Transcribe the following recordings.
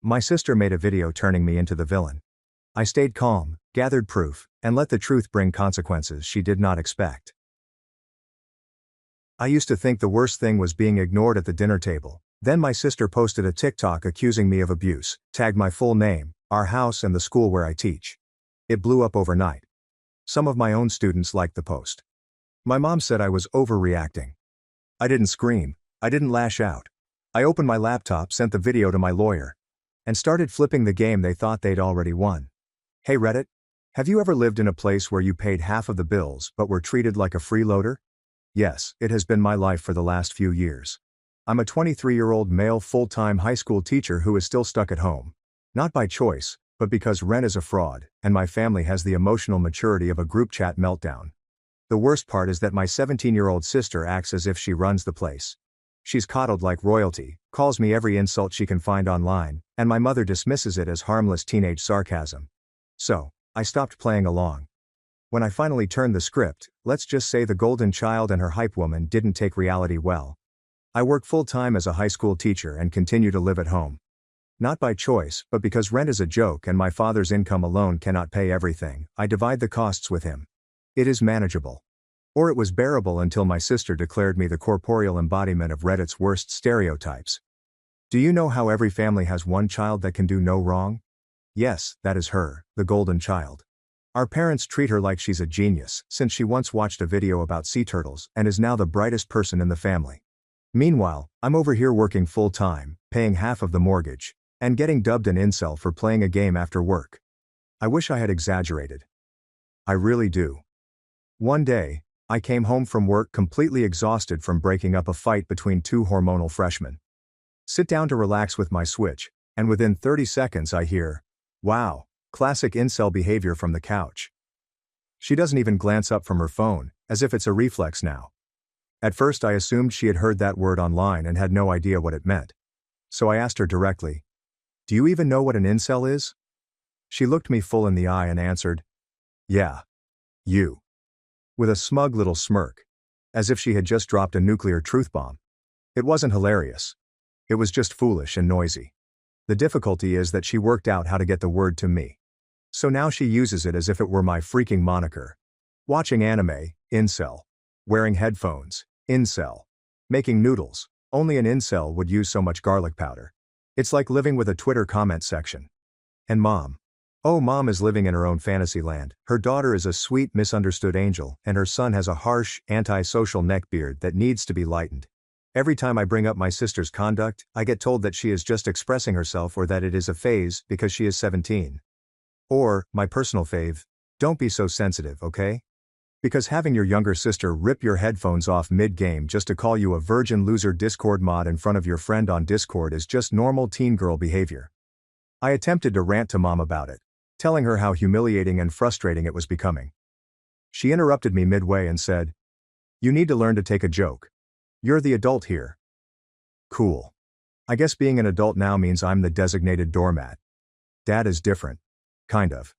My sister made a video turning me into the villain. I stayed calm, gathered proof, and let the truth bring consequences she did not expect. I used to think the worst thing was being ignored at the dinner table. Then my sister posted a TikTok accusing me of abuse, tagged my full name, our house and the school where I teach. It blew up overnight. Some of my own students liked the post. My mom said I was overreacting. I didn't scream, I didn't lash out. I opened my laptop, sent the video to my lawyer, and started flipping the game they thought they'd already won. Hey Reddit, have you ever lived in a place where you paid half of the bills but were treated like a freeloader? Yes, it has been my life for the last few years. I'm a 23-year-old male full-time high school teacher who is still stuck at home. Not by choice, but because rent is a fraud, and my family has the emotional maturity of a group chat meltdown. The worst part is that my 17-year-old sister acts as if she runs the place. She's coddled like royalty, calls me every insult she can find online, and my mother dismisses it as harmless teenage sarcasm. So, I stopped playing along. When I finally turned the script, let's just say the golden child and her hype woman didn't take reality well. I work full-time as a high school teacher and continue to live at home. Not by choice, but because rent is a joke and my father's income alone cannot pay everything, I divide the costs with him. It is manageable. Or it was bearable until my sister declared me the corporeal embodiment of Reddit's worst stereotypes. Do you know how every family has one child that can do no wrong? Yes, that is her, the golden child. Our parents treat her like she's a genius, since she once watched a video about sea turtles and is now the brightest person in the family. Meanwhile, I'm over here working full-time, paying half of the mortgage, and getting dubbed an incel for playing a game after work. I wish I had exaggerated. I really do. One day, I came home from work completely exhausted from breaking up a fight between two hormonal freshmen. Sit down to relax with my Switch, and within 30 seconds I hear, "Wow, classic incel behavior from the couch." She doesn't even glance up from her phone, as if it's a reflex now. At first I assumed she had heard that word online and had no idea what it meant. So I asked her directly, "Do you even know what an incel is?" She looked me full in the eye and answered, "Yeah. You." With a smug little smirk. As if she had just dropped a nuclear truth bomb. It wasn't hilarious. It was just foolish and noisy. The difficulty is that she worked out how to get the word to me. So now she uses it as if it were my freaking moniker. Watching anime, incel. Wearing headphones, incel. Making noodles, only an incel would use so much garlic powder. It's like living with a Twitter comment section. And mom. Oh, mom is living in her own fantasy land. Her daughter is a sweet, misunderstood angel, and her son has a harsh, anti-social neckbeard that needs to be lightened. Every time I bring up my sister's conduct, I get told that she is just expressing herself or that it is a phase because she is 17. Or, my personal fave, don't be so sensitive, okay? Because having your younger sister rip your headphones off mid-game just to call you a virgin loser Discord mod in front of your friend on Discord is just normal teen girl behavior. I attempted to rant to mom about it, telling her how humiliating and frustrating it was becoming. She interrupted me midway and said, "You need to learn to take a joke. You're the adult here." Cool. I guess being an adult now means I'm the designated doormat. Dad is different. Kind of.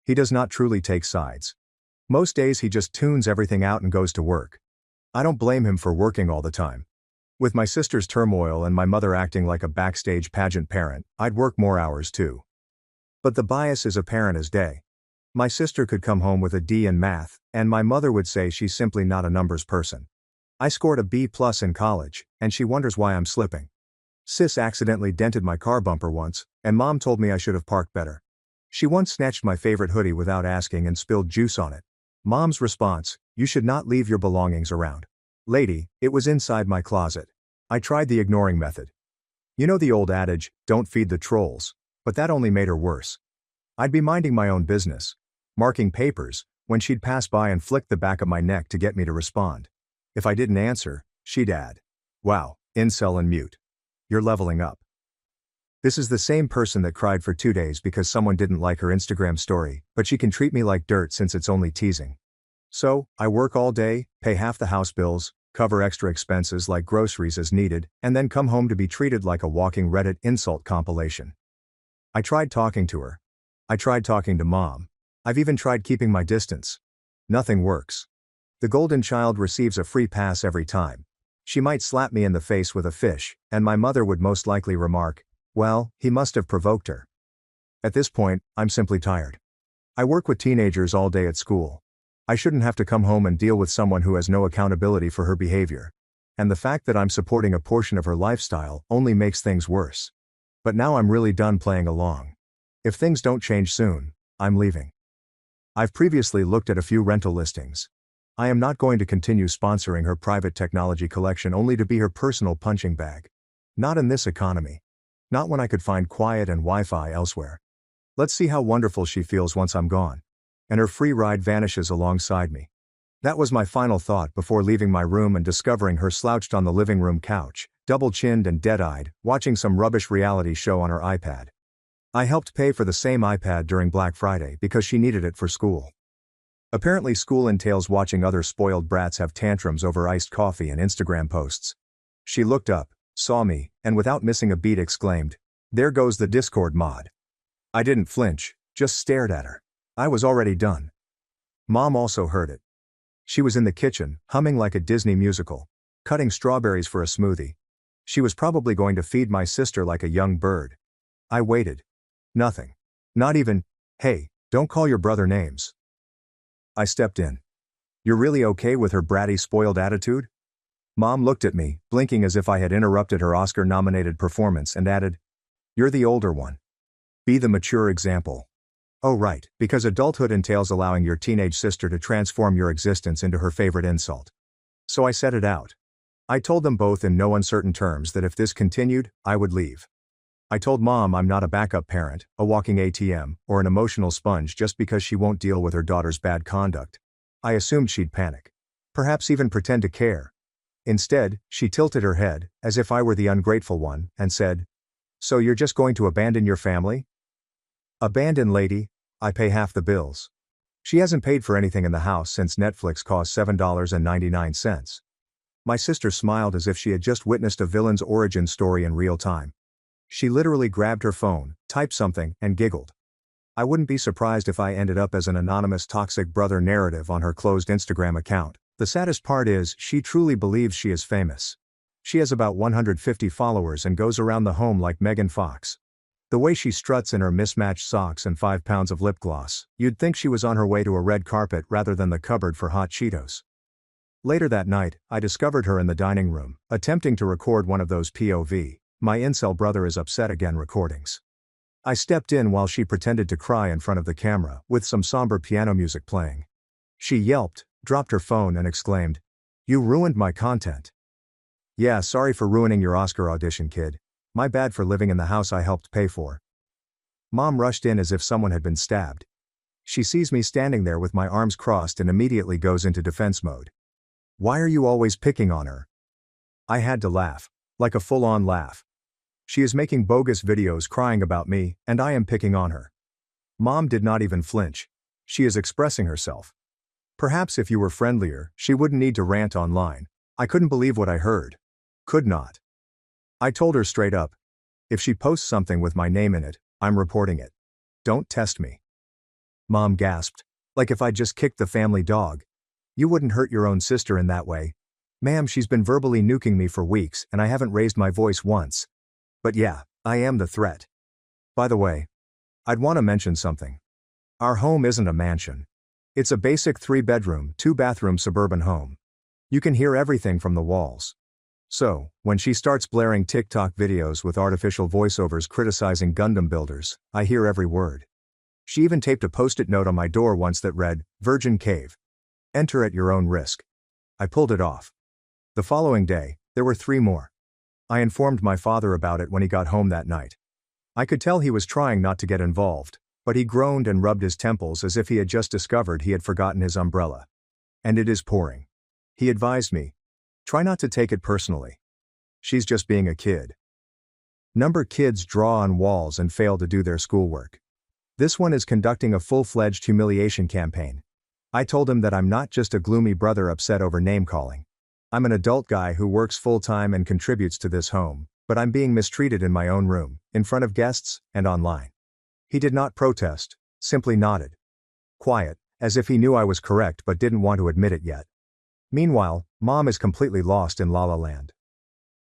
He does not truly take sides. Most days he just tunes everything out and goes to work. I don't blame him for working all the time. With my sister's turmoil and my mother acting like a backstage pageant parent, I'd work more hours too. But the bias is apparent as day. My sister could come home with a D in math, and my mother would say she's simply not a numbers person. I scored a B+ in college, and she wonders why I'm slipping. Sis accidentally dented my car bumper once, and mom told me I should have parked better. She once snatched my favorite hoodie without asking and spilled juice on it. Mom's response, "You should not leave your belongings around." Lady, it was inside my closet. I tried the ignoring method. You know the old adage, don't feed the trolls, but that only made her worse. I'd be minding my own business, marking papers, when she'd pass by and flick the back of my neck to get me to respond. If I didn't answer, she'd add, "Wow, incel and mute. You're leveling up." This is the same person that cried for 2 days because someone didn't like her Instagram story, but she can treat me like dirt since it's only teasing. So, I work all day, pay half the house bills, cover extra expenses like groceries as needed, and then come home to be treated like a walking Reddit insult compilation. I tried talking to her. I tried talking to mom. I've even tried keeping my distance. Nothing works. The golden child receives a free pass every time. She might slap me in the face with a fish, and my mother would most likely remark, Well, he must have provoked her. At this point, I'm simply tired. I work with teenagers all day at school. I shouldn't have to come home and deal with someone who has no accountability for her behavior. And the fact that I'm supporting a portion of her lifestyle only makes things worse. But now I'm really done playing along. If things don't change soon, I'm leaving. I've previously looked at a few rental listings. I am not going to continue sponsoring her private technology collection only to be her personal punching bag. Not in this economy. Not when I could find quiet and Wi-Fi elsewhere. Let's see how wonderful she feels once I'm gone. And her free ride vanishes alongside me. That was my final thought before leaving my room and discovering her slouched on the living room couch, double-chinned and dead-eyed, watching some rubbish reality show on her iPad. I helped pay for the same iPad during Black Friday because she needed it for school. Apparently school entails watching other spoiled brats have tantrums over iced coffee and Instagram posts. She looked up, saw me, and without missing a beat exclaimed, "There goes the Discord mod." I didn't flinch, just stared at her. I was already done. Mom also heard it. She was in the kitchen, humming like a Disney musical, cutting strawberries for a smoothie. She was probably going to feed my sister like a young bird. I waited. Nothing. Not even, "Hey, don't call your brother names." I stepped in. "You're really okay with her bratty, spoiled attitude?" Mom looked at me, blinking as if I had interrupted her Oscar-nominated performance, and added, "You're the older one. Be the mature example." Oh right, because adulthood entails allowing your teenage sister to transform your existence into her favorite insult. So I said it out. I told them both in no uncertain terms that if this continued, I would leave. I told Mom I'm not a backup parent, a walking ATM, or an emotional sponge just because she won't deal with her daughter's bad conduct. I assumed she'd panic. Perhaps even pretend to care. Instead, she tilted her head, as if I were the ungrateful one, and said, "So you're just going to abandon your family?" "Abandon, lady? I pay half the bills." She hasn't paid for anything in the house since Netflix cost $7.99. My sister smiled as if she had just witnessed a villain's origin story in real time. She literally grabbed her phone, typed something, and giggled. I wouldn't be surprised if I ended up as an anonymous toxic brother narrative on her closed Instagram account. The saddest part is, she truly believes she is famous. She has about 150 followers and goes around the home like Megan Fox. The way she struts in her mismatched socks and 5 pounds of lip gloss, you'd think she was on her way to a red carpet rather than the cupboard for hot Cheetos. Later that night, I discovered her in the dining room, attempting to record one of those POV, "My incel brother is upset again" recordings. I stepped in while she pretended to cry in front of the camera, with some somber piano music playing. She yelped, dropped her phone and exclaimed, "You ruined my content." "Yeah, sorry for ruining your Oscar audition, kid. My bad for living in the house I helped pay for." Mom rushed in as if someone had been stabbed. She sees me standing there with my arms crossed and immediately goes into defense mode. "Why are you always picking on her?" I had to laugh. Like a full-on laugh. She is making bogus videos crying about me, and I am picking on her. Mom did not even flinch. She is expressing herself. Perhaps if you were friendlier, she wouldn't need to rant online. I couldn't believe what I heard. Could not. I told her straight up. If she posts something with my name in it, I'm reporting it. Don't test me. Mom gasped. "Like if I just kicked the family dog. You wouldn't hurt your own sister in that way." "Ma'am, she's been verbally nuking me for weeks and I haven't raised my voice once. But yeah, I am the threat. By the way, I'd want to mention something. Our home isn't a mansion. It's a basic 3-bedroom, 2-bathroom suburban home. You can hear everything from the walls. So, when she starts blaring TikTok videos with artificial voiceovers criticizing Gundam builders, I hear every word. She even taped a post-it note on my door once that read, "Virgin Cave. Enter at your own risk." I pulled it off. The following day, there were 3 more. I informed my father about it when he got home that night. I could tell he was trying not to get involved, but he groaned and rubbed his temples as if he had just discovered he had forgotten his umbrella. "And it is pouring." He advised me, "Try not to take it personally. She's just being a kid." Number kids draw on walls and fail to do their schoolwork. This one is conducting a full-fledged humiliation campaign. I told him that I'm not just a gloomy brother upset over name-calling. I'm an adult guy who works full-time and contributes to this home, but I'm being mistreated in my own room, in front of guests, and online. He did not protest, simply nodded. Quiet, as if he knew I was correct but didn't want to admit it yet. Meanwhile, Mom is completely lost in La La Land.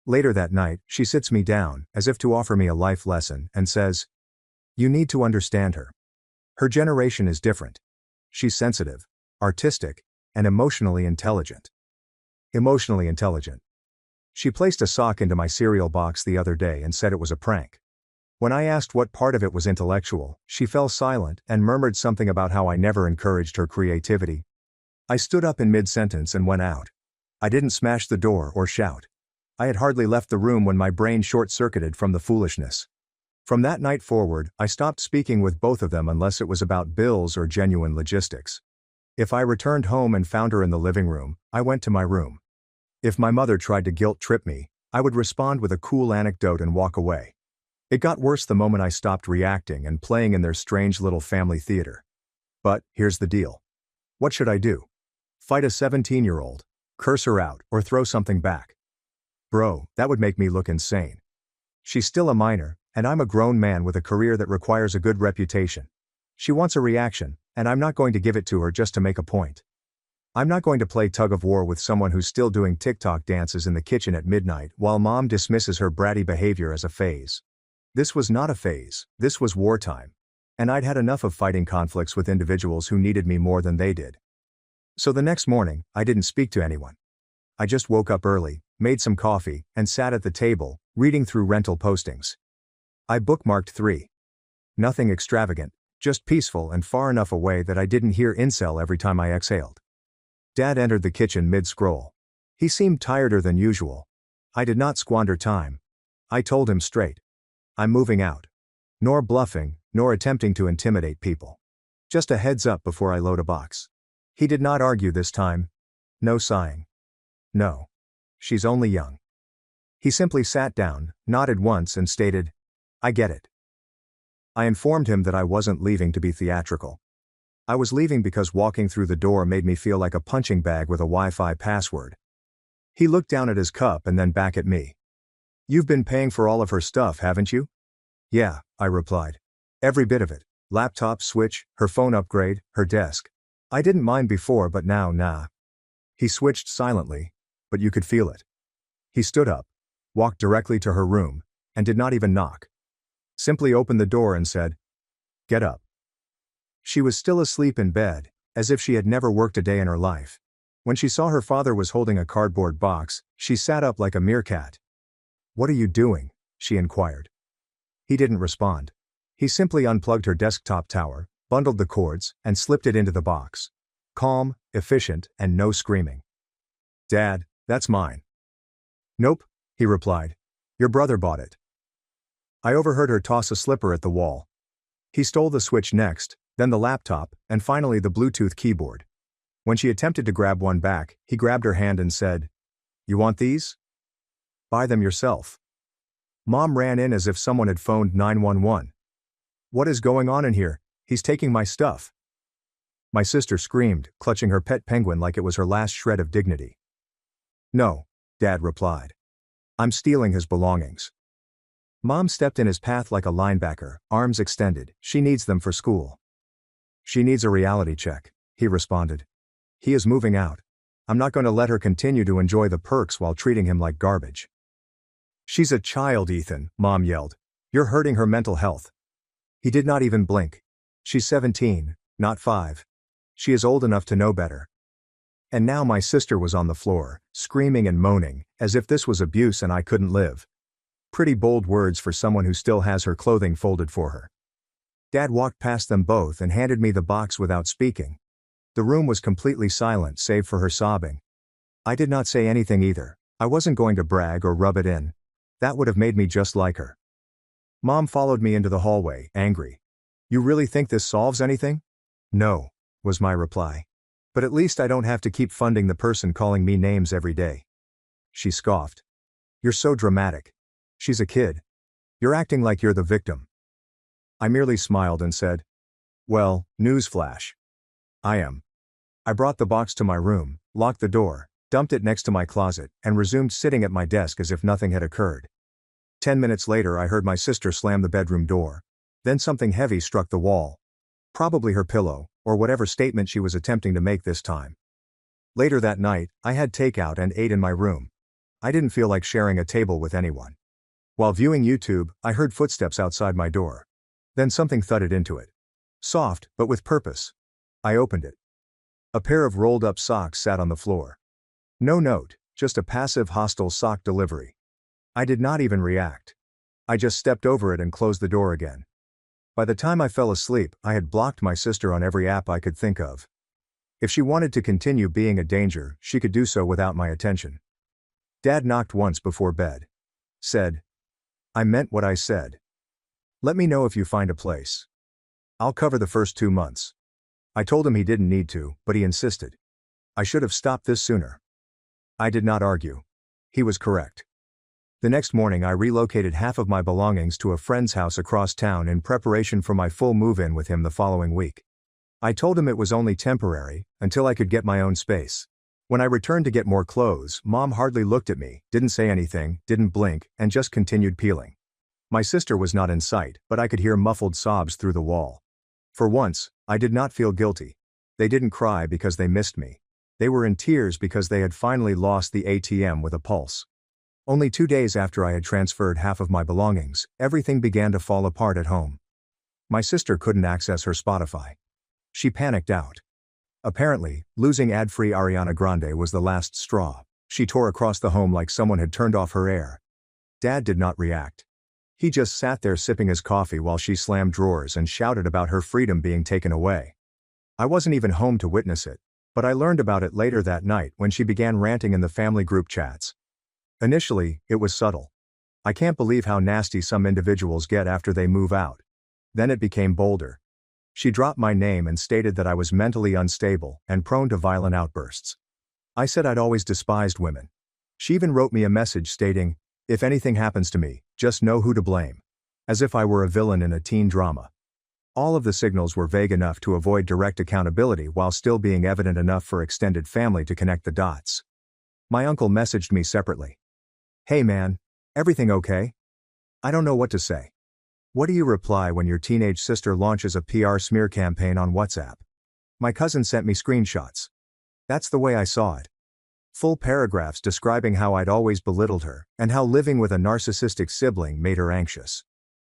Later that night, she sits me down, as if to offer me a life lesson, and says, "You need to understand her. Her generation is different. She's sensitive, artistic, and emotionally intelligent." Emotionally intelligent. She placed a sock into my cereal box the other day and said it was a prank. When I asked what part of it was intellectual, she fell silent and murmured something about how I never encouraged her creativity. I stood up in mid-sentence and went out. I didn't smash the door or shout. I had hardly left the room when my brain short-circuited from the foolishness. From that night forward, I stopped speaking with both of them unless it was about bills or genuine logistics. If I returned home and found her in the living room, I went to my room. If my mother tried to guilt-trip me, I would respond with a cool anecdote and walk away. It got worse the moment I stopped reacting and playing in their strange little family theater. But, here's the deal. What should I do? Fight a 17-year-old, curse her out, or throw something back? Bro, that would make me look insane. She's still a minor, and I'm a grown man with a career that requires a good reputation. She wants a reaction, and I'm not going to give it to her just to make a point. I'm not going to play tug-of-war with someone who's still doing TikTok dances in the kitchen at midnight while mom dismisses her bratty behavior as a phase. This was not a phase, this was wartime. And I'd had enough of fighting conflicts with individuals who needed me more than they did. So the next morning, I didn't speak to anyone. I just woke up early, made some coffee, and sat at the table, reading through rental postings. I bookmarked 3. Nothing extravagant, just peaceful and far enough away that I didn't hear incel every time I exhaled. Dad entered the kitchen mid-scroll. He seemed tireder than usual. I did not squander time. I told him straight. I'm moving out. Nor bluffing, nor attempting to intimidate people. Just a heads up before I load a box. He did not argue this time. No sighing. No. She's only young. He simply sat down, nodded once and stated, "I get it." I informed him that I wasn't leaving to be theatrical. I was leaving because walking through the door made me feel like a punching bag with a Wi-Fi password. He looked down at his cup and then back at me. "You've been paying for all of her stuff, haven't you?" "Yeah," I replied. "Every bit of it. Laptop, switch, her phone upgrade, her desk. I didn't mind before but now nah." He switched silently, but you could feel it. He stood up, walked directly to her room, and did not even knock. Simply opened the door and said, "Get up." She was still asleep in bed, as if she had never worked a day in her life. When she saw her father was holding a cardboard box, she sat up like a meerkat. "What are you doing?" she inquired. He didn't respond. He simply unplugged her desktop tower, bundled the cords, and slipped it into the box. Calm, efficient, and no screaming. "Dad, that's mine." "Nope," he replied. "Your brother bought it." I overheard her toss a slipper at the wall. He stole the switch next, then the laptop, and finally the Bluetooth keyboard. When she attempted to grab one back, he grabbed her hand and said, "You want these? Buy them yourself." Mom ran in as if someone had phoned 911. "What is going on in here? He's taking my stuff." My sister screamed, clutching her pet penguin like it was her last shred of dignity. "No," Dad replied. "I'm stealing his belongings." Mom stepped in his path like a linebacker, arms extended. "She needs them for school." "She needs a reality check," he responded. "He is moving out. I'm not going to let her continue to enjoy the perks while treating him like garbage." "She's a child, Ethan," Mom yelled. "You're hurting her mental health." He did not even blink. "She's 17, not 5. She is old enough to know better." And now my sister was on the floor, screaming and moaning, as if this was abuse and I couldn't live. Pretty bold words for someone who still has her clothing folded for her. Dad walked past them both and handed me the box without speaking. The room was completely silent save for her sobbing. I did not say anything either. I wasn't going to brag or rub it in. That would have made me just like her. Mom followed me into the hallway, angry. "You really think this solves anything?" "No," was my reply. "But at least I don't have to keep funding the person calling me names every day." She scoffed. "You're so dramatic. She's a kid. You're acting like you're the victim." I merely smiled and said, "Well, newsflash. I am." I brought the box to my room, locked the door, dumped it next to my closet, and resumed sitting at my desk as if nothing had occurred. 10 minutes later I heard my sister slam the bedroom door. Then something heavy struck the wall. Probably her pillow, or whatever statement she was attempting to make this time. Later that night, I had takeout and ate in my room. I didn't feel like sharing a table with anyone. While viewing YouTube, I heard footsteps outside my door. Then something thudded into it. Soft, but with purpose. I opened it. A pair of rolled-up socks sat on the floor. No note, just a passive hostile sock delivery. I did not even react. I just stepped over it and closed the door again. By the time I fell asleep, I had blocked my sister on every app I could think of. If she wanted to continue being a danger, she could do so without my attention. Dad knocked once before bed. Said, "I meant what I said. Let me know if you find a place. I'll cover the first 2 months." I told him he didn't need to, but he insisted. I should have stopped this sooner. I did not argue. He was correct. The next morning I relocated half of my belongings to a friend's house across town in preparation for my full move-in with him the following week. I told him it was only temporary, until I could get my own space. When I returned to get more clothes, Mom hardly looked at me, didn't say anything, didn't blink, and just continued peeling. My sister was not in sight, but I could hear muffled sobs through the wall. For once, I did not feel guilty. They didn't cry because they missed me. They were in tears because they had finally lost the ATM with a pulse. Only 2 days after I had transferred half of my belongings, everything began to fall apart at home. My sister couldn't access her Spotify. She panicked out. Apparently, losing ad-free Ariana Grande was the last straw. She tore across the home like someone had turned off her air. Dad did not react. He just sat there sipping his coffee while she slammed drawers and shouted about her freedom being taken away. I wasn't even home to witness it, but I learned about it later that night when she began ranting in the family group chats. Initially, it was subtle. I can't believe how nasty some individuals get after they move out. Then it became bolder. She dropped my name and stated that I was mentally unstable and prone to violent outbursts. I said I'd always despised women. She even wrote me a message stating, "If anything happens to me, just know who to blame." As if I were a villain in a teen drama. All of the signals were vague enough to avoid direct accountability while still being evident enough for extended family to connect the dots. My uncle messaged me separately. "Hey man, everything okay? I don't know what to say." What do you reply when your teenage sister launches a PR smear campaign on WhatsApp? My cousin sent me screenshots. That's the way I saw it. Full paragraphs describing how I'd always belittled her, and how living with a narcissistic sibling made her anxious.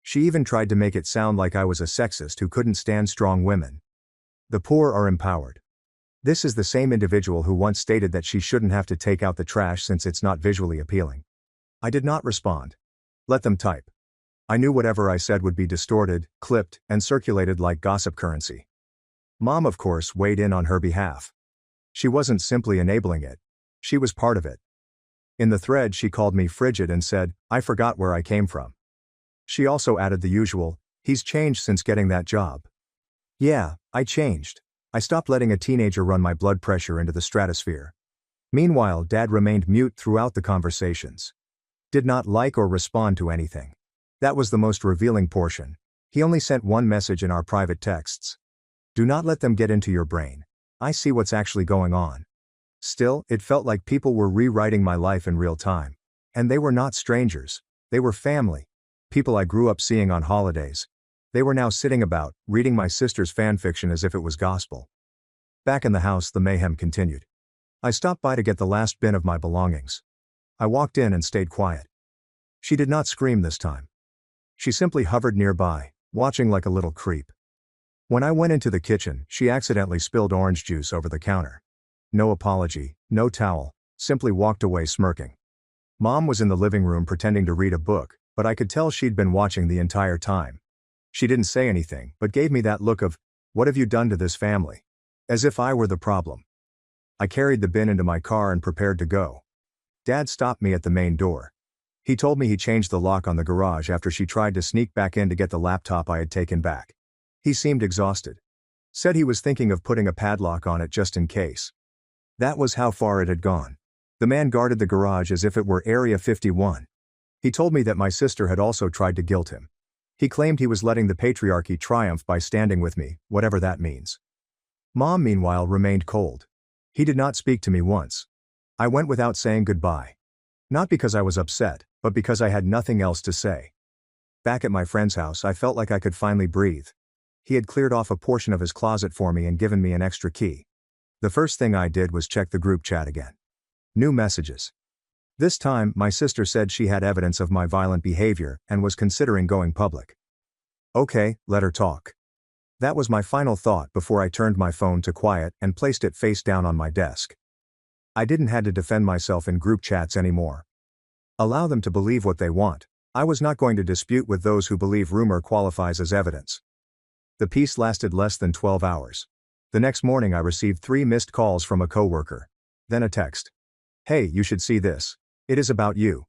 She even tried to make it sound like I was a sexist who couldn't stand strong women. The poor are empowered. This is the same individual who once stated that she shouldn't have to take out the trash since it's not visually appealing. I did not respond. Let them type. I knew whatever I said would be distorted, clipped, and circulated like gossip currency. Mom, of course, weighed in on her behalf. She wasn't simply enabling it. She was part of it. In the thread she called me frigid and said, "I forgot where I came from." She also added the usual, "He's changed since getting that job." Yeah, I changed. I stopped letting a teenager run my blood pressure into the stratosphere. Meanwhile, Dad remained mute throughout the conversations. Did not like or respond to anything. That was the most revealing portion. He only sent one message in our private texts. "Do not let them get into your brain. I see what's actually going on." Still, it felt like people were rewriting my life in real time. And they were not strangers. They were family. People I grew up seeing on holidays. They were now sitting about, reading my sister's fanfiction as if it was gospel. Back in the house, the mayhem continued. I stopped by to get the last bin of my belongings. I walked in and stayed quiet. She did not scream this time. She simply hovered nearby, watching like a little creep. When I went into the kitchen, she accidentally spilled orange juice over the counter. No apology, no towel, simply walked away smirking. Mom was in the living room pretending to read a book, but I could tell she'd been watching the entire time. She didn't say anything, but gave me that look of, "What have you done to this family?" As if I were the problem. I carried the bin into my car and prepared to go. Dad stopped me at the main door. He told me he changed the lock on the garage after she tried to sneak back in to get the laptop I had taken back. He seemed exhausted. Said he was thinking of putting a padlock on it just in case. That was how far it had gone. The man guarded the garage as if it were Area 51. He told me that my sister had also tried to guilt him. He claimed he was letting the patriarchy triumph by standing with me, whatever that means. Mom, meanwhile, remained cold. He did not speak to me once. I went without saying goodbye. Not because I was upset, but because I had nothing else to say. Back at my friend's house, I felt like I could finally breathe. He had cleared off a portion of his closet for me and given me an extra key. The first thing I did was check the group chat again. New messages. This time, my sister said she had evidence of my violent behavior and was considering going public. Okay, let her talk. That was my final thought before I turned my phone to quiet and placed it face down on my desk. I didn't have to defend myself in group chats anymore. Allow them to believe what they want. I was not going to dispute with those who believe rumor qualifies as evidence. The peace lasted less than 12 hours. The next morning I received 3 missed calls from a coworker. Then a text. Hey, you should see this. It is about you.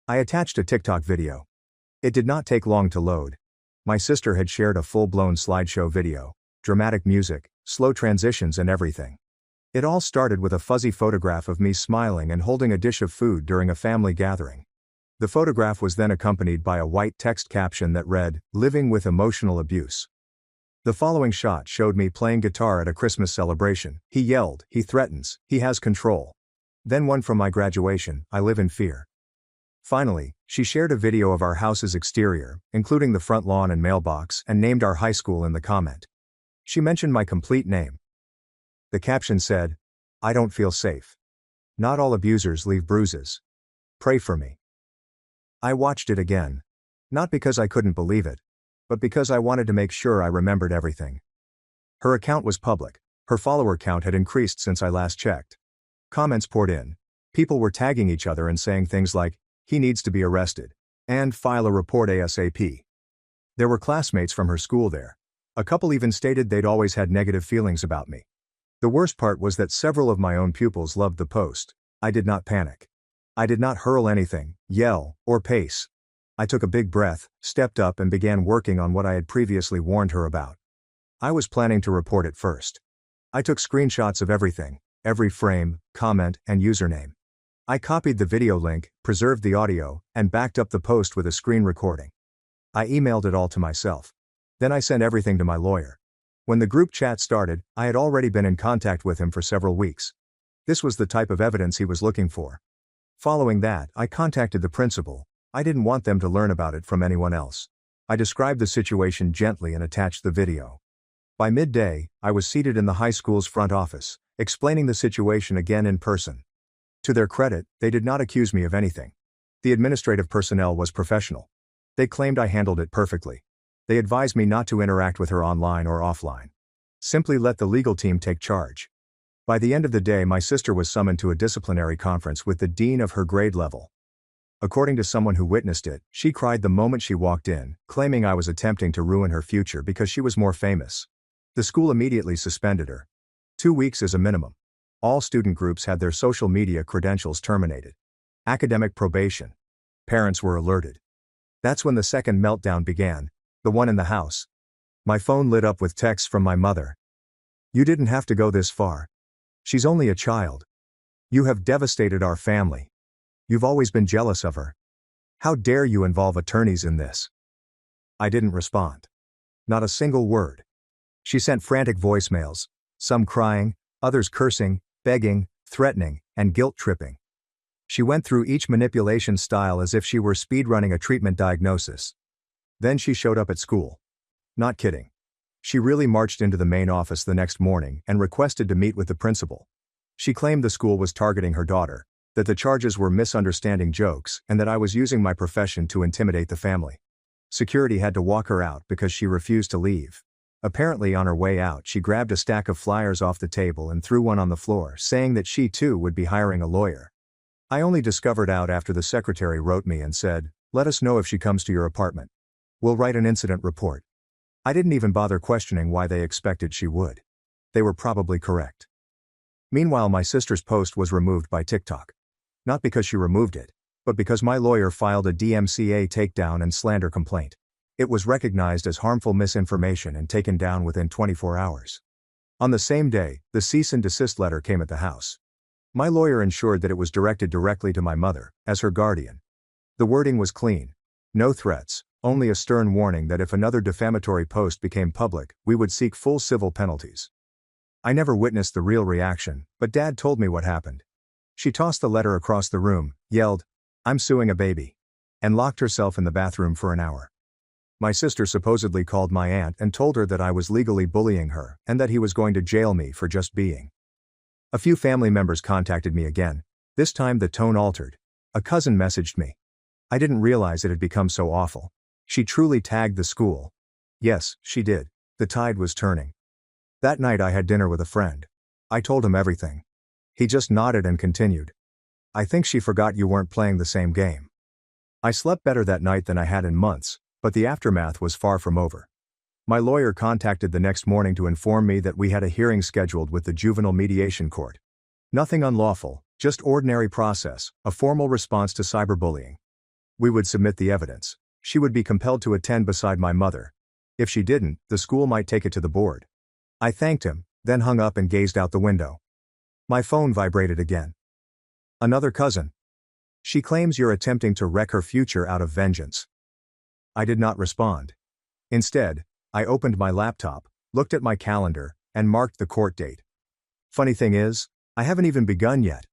I attached a TikTok video. It did not take long to load. My sister had shared a full-blown slideshow video, dramatic music, slow transitions and everything. It all started with a fuzzy photograph of me smiling and holding a dish of food during a family gathering. The photograph was then accompanied by a white text caption that read, "Living with emotional abuse." The following shot showed me playing guitar at a Christmas celebration. He yelled, "He threatens, he has control." Then one from my graduation, "I live in fear." Finally, she shared a video of our house's exterior, including the front lawn and mailbox, and named our high school in the comment. She mentioned my complete name. The caption said, "I don't feel safe. Not all abusers leave bruises. Pray for me." I watched it again. Not because I couldn't believe it, but because I wanted to make sure I remembered everything. Her account was public. Her follower count had increased since I last checked. Comments poured in. People were tagging each other and saying things like, "He needs to be arrested," and "File a report ASAP." There were classmates from her school there. A couple even stated they'd always had negative feelings about me. The worst part was that several of my own pupils loved the post. I did not panic. I did not hurl anything, yell, or pace. I took a big breath, stepped up and began working on what I had previously warned her about. I was planning to report it first. I took screenshots of everything, every frame, comment, and username. I copied the video link, preserved the audio, and backed up the post with a screen recording. I emailed it all to myself. Then I sent everything to my lawyer. When the group chat started, I had already been in contact with him for several weeks. This was the type of evidence he was looking for. Following that, I contacted the principal. I didn't want them to learn about it from anyone else. I described the situation gently and attached the video. By midday, I was seated in the high school's front office, explaining the situation again in person. To their credit, they did not accuse me of anything. The administrative personnel was professional. They claimed I handled it perfectly. They advised me not to interact with her online or offline. Simply let the legal team take charge. By the end of the day, my sister was summoned to a disciplinary conference with the dean of her grade level. According to someone who witnessed it, she cried the moment she walked in, claiming I was attempting to ruin her future because she was more famous. The school immediately suspended her. 2 weeks is a minimum. All student groups had their social media credentials terminated. Academic probation. Parents were alerted. That's when the second meltdown began, the one in the house. My phone lit up with texts from my mother. "You didn't have to go this far. She's only a child. You have devastated our family. You've always been jealous of her. How dare you involve attorneys in this?" I didn't respond. Not a single word. She sent frantic voicemails, some crying, others cursing, begging, threatening, and guilt-tripping. She went through each manipulation style as if she were speedrunning a treatment diagnosis. Then she showed up at school. Not kidding. She really marched into the main office the next morning and requested to meet with the principal. She claimed the school was targeting her daughter, that the charges were misunderstanding jokes, and that I was using my profession to intimidate the family. Security had to walk her out because she refused to leave. Apparently on her way out she grabbed a stack of flyers off the table and threw one on the floor, saying that she too would be hiring a lawyer. I only discovered out after the secretary wrote me and said, "Let us know if she comes to your apartment. We'll write an incident report." I didn't even bother questioning why they expected she would. They were probably correct. Meanwhile, my sister's post was removed by TikTok. Not because she removed it, but because my lawyer filed a DMCA takedown and slander complaint. It was recognized as harmful misinformation and taken down within 24 hours. On the same day, the cease and desist letter came at the house. My lawyer ensured that it was directed directly to my mother, as her guardian. The wording was clean. No threats, only a stern warning that if another defamatory post became public, we would seek full civil penalties. I never witnessed the real reaction, but Dad told me what happened. She tossed the letter across the room, yelled, "I'm suing a baby," and locked herself in the bathroom for an hour. My sister supposedly called my aunt and told her that I was legally bullying her and that he was going to jail me for just being. A few family members contacted me again. This time the tone altered. A cousin messaged me. I didn't realize it had become so awful. She truly tagged the school. Yes, she did. The tide was turning. That night I had dinner with a friend. I told him everything. He just nodded and continued. I think she forgot you weren't playing the same game. I slept better that night than I had in months, but the aftermath was far from over. My lawyer contacted the next morning to inform me that we had a hearing scheduled with the Juvenile Mediation Court. Nothing unlawful, just ordinary process, a formal response to cyberbullying. We would submit the evidence. She would be compelled to attend beside my mother. If she didn't, the school might take it to the board. I thanked him, then hung up and gazed out the window. My phone vibrated again. Another cousin. She claims you're attempting to wreck her future out of vengeance. I did not respond. Instead, I opened my laptop, looked at my calendar, and marked the court date. Funny thing is, I haven't even begun yet.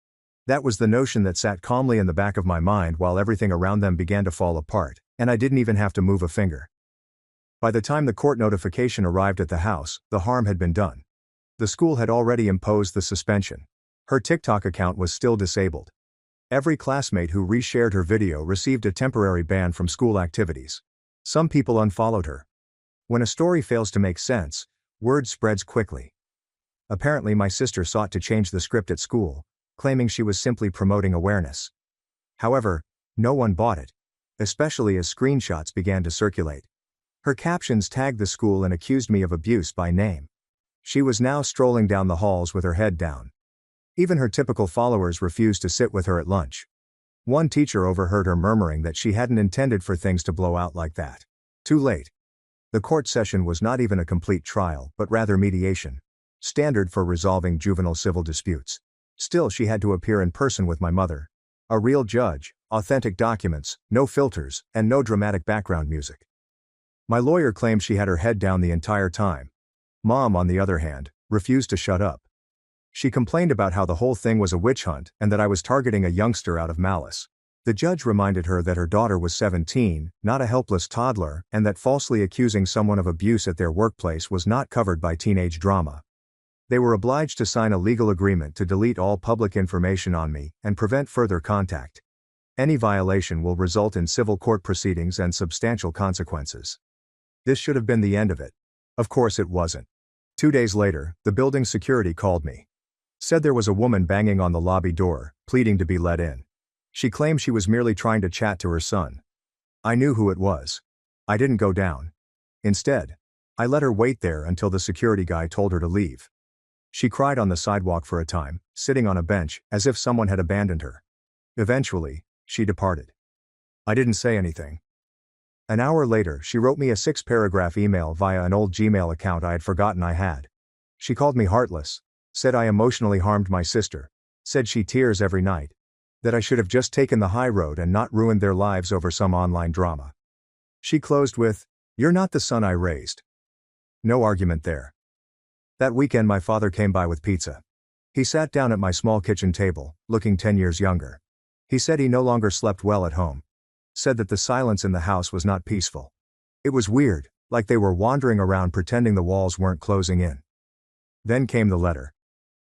That was the notion that sat calmly in the back of my mind while everything around them began to fall apart, and I didn't even have to move a finger. By the time the court notification arrived at the house, the harm had been done. The school had already imposed the suspension. Her TikTok account was still disabled. Every classmate who reshared her video received a temporary ban from school activities. Some people unfollowed her. When a story fails to make sense, word spreads quickly. Apparently my sister sought to change the script at school, claiming she was simply promoting awareness. However, no one bought it, especially as screenshots began to circulate. Her captions tagged the school and accused me of abuse by name. She was now strolling down the halls with her head down. Even her typical followers refused to sit with her at lunch. One teacher overheard her murmuring that she hadn't intended for things to blow out like that. Too late. The court session was not even a complete trial, but rather mediation, standard for resolving juvenile civil disputes. Still, she had to appear in person with my mother. A real judge, authentic documents, no filters, and no dramatic background music. My lawyer claimed she had her head down the entire time. Mom, on the other hand, refused to shut up. She complained about how the whole thing was a witch hunt and that I was targeting a youngster out of malice. The judge reminded her that her daughter was 17, not a helpless toddler, and that falsely accusing someone of abuse at their workplace was not covered by teenage drama. They were obliged to sign a legal agreement to delete all public information on me and prevent further contact. Any violation will result in civil court proceedings and substantial consequences. This should have been the end of it. Of course it wasn't. 2 days later, the building security called me. Said there was a woman banging on the lobby door, pleading to be let in. She claimed she was merely trying to chat to her son. I knew who it was. I didn't go down. Instead, I let her wait there until the security guy told her to leave. She cried on the sidewalk for a time, sitting on a bench, as if someone had abandoned her. Eventually, she departed. I didn't say anything. An hour later, she wrote me a 6-paragraph email via an old Gmail account I had forgotten I had. She called me heartless, said I emotionally harmed my sister, said she tears every night, that I should have just taken the high road and not ruined their lives over some online drama. She closed with, "You're not the son I raised." No argument there. That weekend my father came by with pizza. He sat down at my small kitchen table, looking 10 years younger. He said he no longer slept well at home. Said that the silence in the house was not peaceful. It was weird, like they were wandering around pretending the walls weren't closing in. Then came the letter.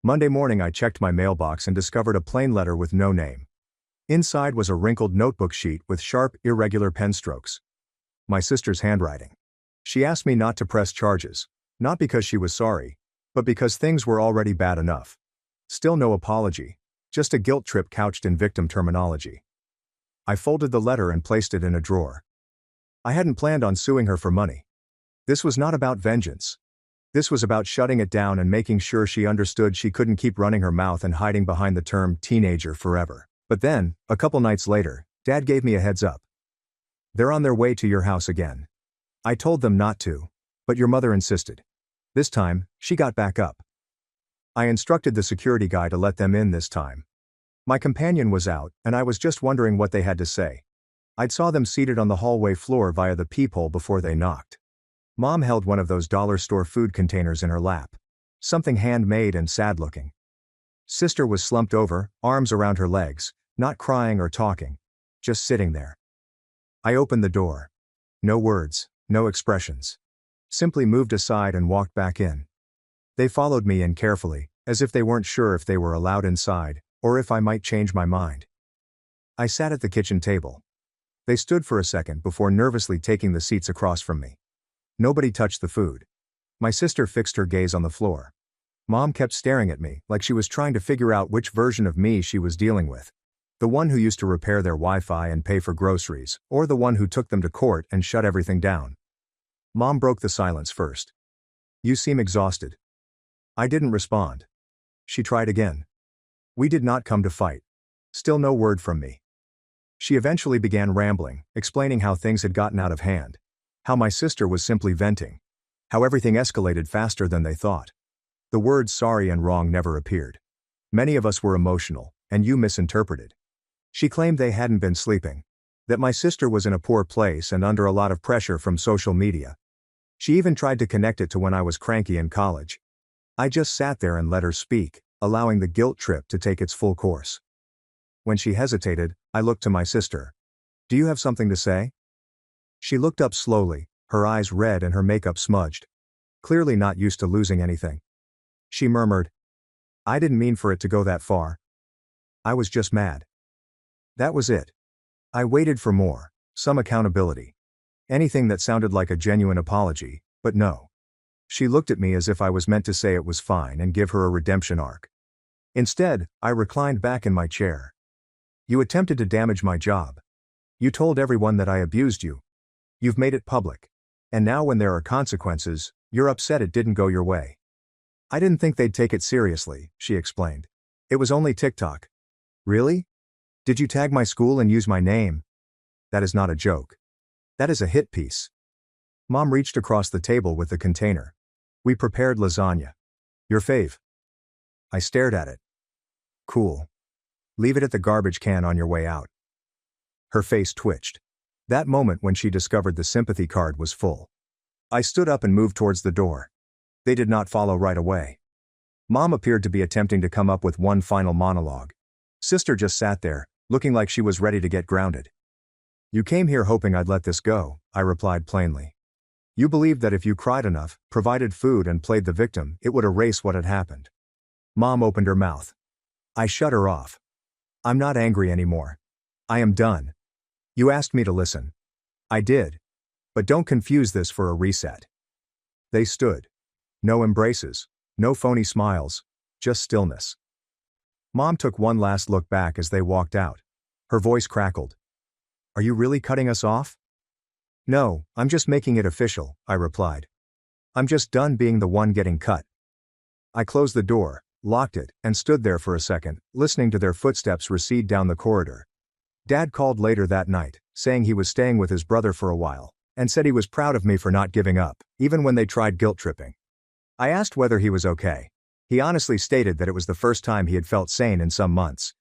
Monday morning I checked my mailbox and discovered a plain letter with no name. Inside was a wrinkled notebook sheet with sharp, irregular pen strokes. My sister's handwriting. She asked me not to press charges, not because she was sorry, but because things were already bad enough. Still no apology, just a guilt trip couched in victim terminology. I folded the letter and placed it in a drawer. I hadn't planned on suing her for money. This was not about vengeance. This was about shutting it down and making sure she understood she couldn't keep running her mouth and hiding behind the term teenager forever. But then, a couple nights later, Dad gave me a heads up. "They're on their way to your house again. I told them not to, but your mother insisted." This time, she got back up. I instructed the security guy to let them in this time. My companion was out, and I was just wondering what they had to say. I'd saw them seated on the hallway floor via the peephole before they knocked. Mom held one of those dollar store food containers in her lap. Something handmade and sad-looking. Sister was slumped over, arms around her legs, not crying or talking, just sitting there. I opened the door. No words, no expressions. Simply moved aside and walked back in. They followed me in carefully, as if they weren't sure if they were allowed inside, or if I might change my mind. I sat at the kitchen table. They stood for a second before nervously taking the seats across from me. Nobody touched the food. My sister fixed her gaze on the floor. Mom kept staring at me like she was trying to figure out which version of me she was dealing with. The one who used to repair their Wi-Fi and pay for groceries, or the one who took them to court and shut everything down. Mom broke the silence first. "You seem exhausted." I didn't respond. She tried again. "We did not come to fight." Still no word from me. She eventually began rambling, explaining how things had gotten out of hand. How my sister was simply venting. How everything escalated faster than they thought. The words sorry and wrong never appeared. Many of us were emotional, and you misinterpreted. She claimed they hadn't been sleeping. That my sister was in a poor place and under a lot of pressure from social media. She even tried to connect it to when I was cranky in college. I just sat there and let her speak, allowing the guilt trip to take its full course. When she hesitated, I looked to my sister. "Do you have something to say?" She looked up slowly, her eyes red and her makeup smudged. Clearly not used to losing anything. She murmured, "I didn't mean for it to go that far. I was just mad." That was it. I waited for more, some accountability. Anything that sounded like a genuine apology, but no. She looked at me as if I was meant to say it was fine and give her a redemption arc. Instead, I reclined back in my chair. "You attempted to damage my job. You told everyone that I abused you. You've made it public. And now when there are consequences, you're upset it didn't go your way." "I didn't think they'd take it seriously," she explained. "It was only TikTok." "Really? Did you tag my school and use my name?" "That is not a joke. That is a hit piece." Mom reached across the table with the container. "We prepared lasagna. Your fave." I stared at it. "Cool. Leave it at the garbage can on your way out." Her face twitched. That moment when she discovered the sympathy card was full. I stood up and moved towards the door. They did not follow right away. Mom appeared to be attempting to come up with one final monologue. Sister just sat there, looking like she was ready to get grounded. "You came here hoping I'd let this go," I replied plainly. "You believed that if you cried enough, provided food and played the victim, it would erase what had happened." Mom opened her mouth. I shut her off. "I'm not angry anymore. I am done. You asked me to listen. I did. But don't confuse this for a reset." They stood. No embraces. No phony smiles. Just stillness. Mom took one last look back as they walked out. Her voice crackled. "Are you really cutting us off?" "No, I'm just making it official," I replied. "I'm just done being the one getting cut." I closed the door, locked it, and stood there for a second, listening to their footsteps recede down the corridor. Dad called later that night, saying he was staying with his brother for a while, and said he was proud of me for not giving up, even when they tried guilt-tripping. I asked whether he was okay. He honestly stated that it was the first time he had felt sane in some months.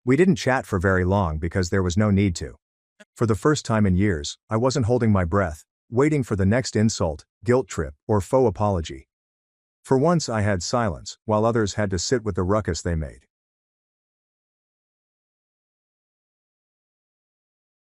We didn't chat for very long because there was no need to. For the first time in years, I wasn't holding my breath, waiting for the next insult, guilt trip, or faux apology. For once I had silence, while others had to sit with the ruckus they made.